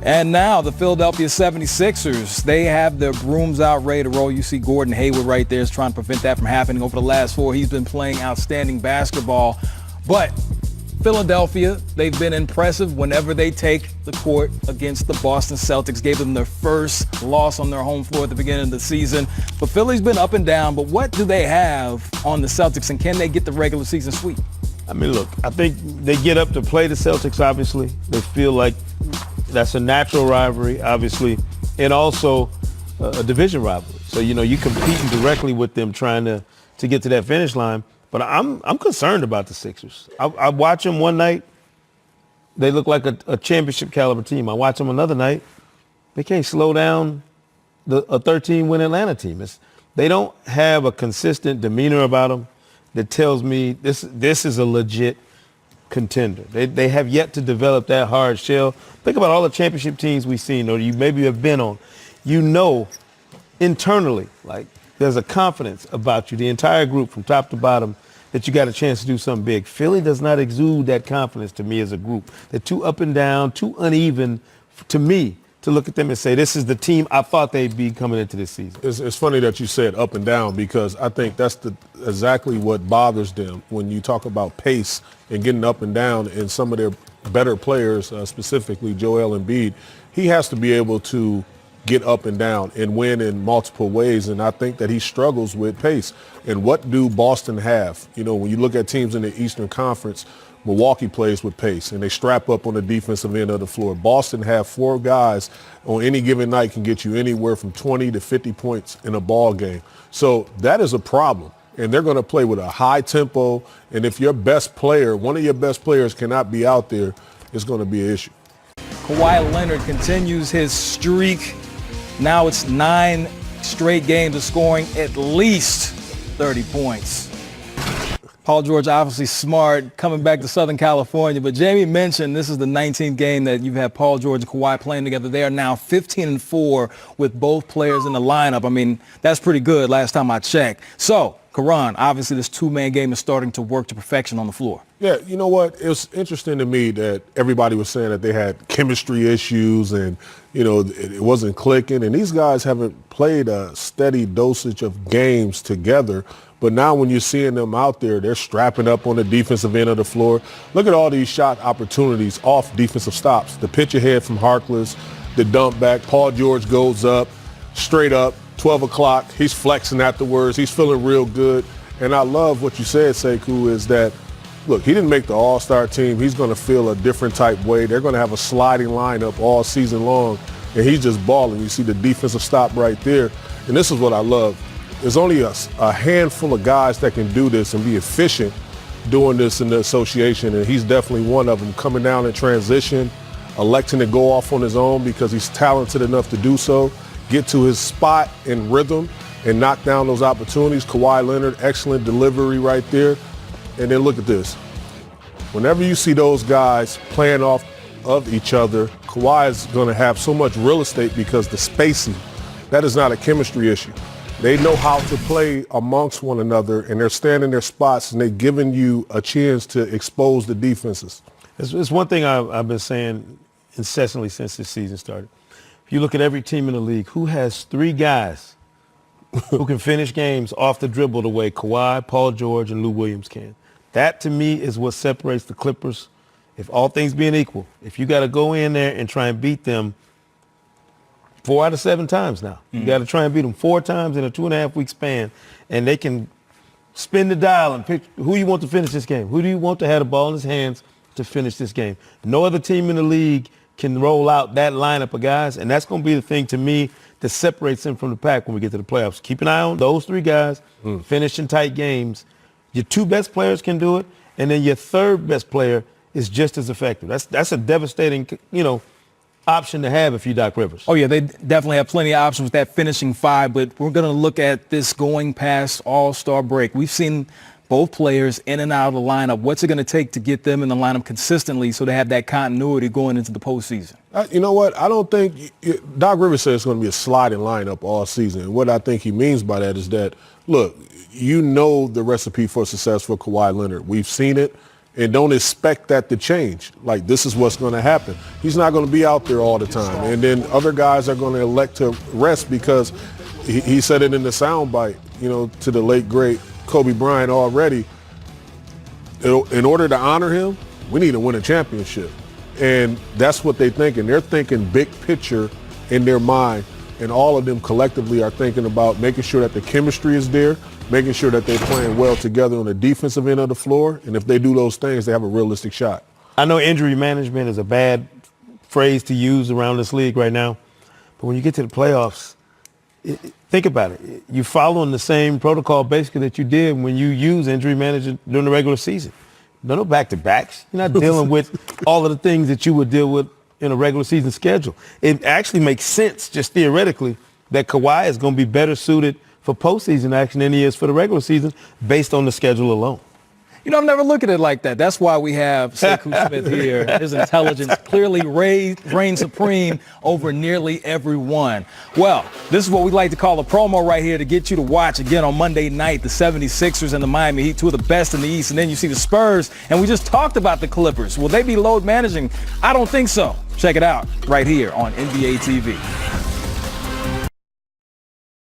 And now the Philadelphia 76ers, they have their brooms out ready to roll. You see Gordon Hayward right there is trying to prevent that from happening over the last 4. He's been playing outstanding basketball. But Philadelphia, they've been impressive whenever they take the court against the Boston Celtics. Gave them their first loss on their home floor at the beginning of the season. But Philly's been up and down. But what do they have on the Celtics, and can they get the regular season sweep? I mean, look, I think they get up to play the Celtics, obviously. They feel like that's a natural rivalry, obviously, and also a division rivalry. So, you're competing directly with them trying to get to that finish line. But I'm concerned about the Sixers. I watch them one night. They look like a championship caliber team. I watch them another night. They can't slow down a 13-win Atlanta team. They don't have a consistent demeanor about them that tells me this is a legit contender. They have yet to develop that hard shell. Think about all the championship teams we've seen or you maybe have been on. Internally, like there's a confidence about you, the entire group from top to bottom, that you got a chance to do something big. Philly does not exude that confidence to me as a group. They're too up and down, too uneven to me to look at them and say, this is the team I thought they'd be coming into this season. It's funny that you said up and down, because I think that's exactly what bothers them when you talk about pace and getting up and down. And some of their better players, specifically Joel Embiid, he has to be able to get up and down and win in multiple ways. And I think that he struggles with pace. And what do Boston have? When you look at teams in the Eastern Conference, Milwaukee plays with pace, and they strap up on the defensive end of the floor. Boston have 4 guys on any given night can get you anywhere from 20 to 50 points in a ball game. So that is a problem, and they're going to play with a high tempo. And if your best player, one of your best players, cannot be out there, it's going to be an issue. Kawhi Leonard continues his streak. Now it's 9 straight games of scoring at least 30 points. Paul George obviously smart, coming back to Southern California. But Jamie mentioned this is the 19th game that you've had Paul George and Kawhi playing together. They are now 15-4 with both players in the lineup. I mean, that's pretty good last time I checked. So, Caron, obviously this 2-man game is starting to work to perfection on the floor. Yeah, you know what? It was interesting to me that everybody was saying that they had chemistry issues and, it wasn't clicking. And these guys haven't played a steady dosage of games together. But now when you're seeing them out there, they're strapping up on the defensive end of the floor. Look at all these shot opportunities off defensive stops. The pitch ahead from Harkless, the dump back. Paul George goes up, straight up, 12 o'clock. He's flexing afterwards. He's feeling real good. And I love what you said, Sekou, is that, look, he didn't make the All-Star team. He's going to feel a different type way. They're going to have a sliding lineup all season long, and he's just balling. You see the defensive stop right there. And this is what I love. There's only a handful of guys that can do this and be efficient doing this in the association, and he's definitely one of them, coming down in transition, electing to go off on his own because he's talented enough to do so, get to his spot in rhythm and knock down those opportunities. Kawhi Leonard, excellent delivery right there. And then look at this. Whenever you see those guys playing off of each other, Kawhi is going to have so much real estate because the spacing, that is not a chemistry issue. They know how to play amongst one another, and they're standing their spots, and they're giving you a chance to expose the defenses. It's one thing I've been saying incessantly since this season started. If you look at every team in the league, who has 3 guys who can finish games off the dribble the way Kawhi, Paul George, and Lou Williams can? That, to me, is what separates the Clippers. If all things being equal, if you got to go in there and try and beat them 4 out of 7 times now. You got to try and beat them 4 times in a 2.5-week span, and they can spin the dial and pick who you want to finish this game. Who do you want to have the ball in his hands to finish this game? No other team in the league can roll out that lineup of guys, and that's going to be the thing to me that separates them from the pack when we get to the playoffs. Keep an eye on those 3 guys finishing tight games. Your 2 best players can do it, and then your 3rd best player is just as effective. That's a devastating, option to have if you Doc Rivers. Oh, yeah, they definitely have plenty of options with that finishing 5, but we're going to look at this going past All-Star break. We've seen both players in and out of the lineup. What's it going to take to get them in the lineup consistently so they have that continuity going into the postseason? You know what? I don't think Doc Rivers said it's going to be a sliding lineup all season. And what I think he means by that is that, look, the recipe for success for Kawhi Leonard. We've seen it. and don't expect that to change. Like, this is what's going to happen. He's not going to be out there all the time. And then other guys are going to elect to rest because he said it in the soundbite, to the late, great Kobe Bryant already. In order to honor him, we need to win a championship. And that's what they're thinking. They're thinking big picture in their mind. And all of them collectively are thinking about making sure that the chemistry is there, making sure that they're playing well together on the defensive end of the floor. And if they do those things, they have a realistic shot. I know injury management is a bad phrase to use around this league right now. But when you get to the playoffs, think about it. You're following the same protocol basically that you did when you use injury management during the regular season. No back-to-backs. You're not dealing with all of the things that you would deal with in a regular season schedule. It actually makes sense, just theoretically, that Kawhi is going to be better suited for postseason action than he is for the regular season based on the schedule alone. I've never looked at it like that. That's why we have Sekou Smith here. His intelligence clearly reigns supreme over nearly everyone. Well, this is what we like to call a promo right here to get you to watch again on Monday night, the 76ers and the Miami Heat, two of the best in the East. And then you see the Spurs, and we just talked about the Clippers. Will they be load managing? I don't think so. Check it out right here on NBA TV.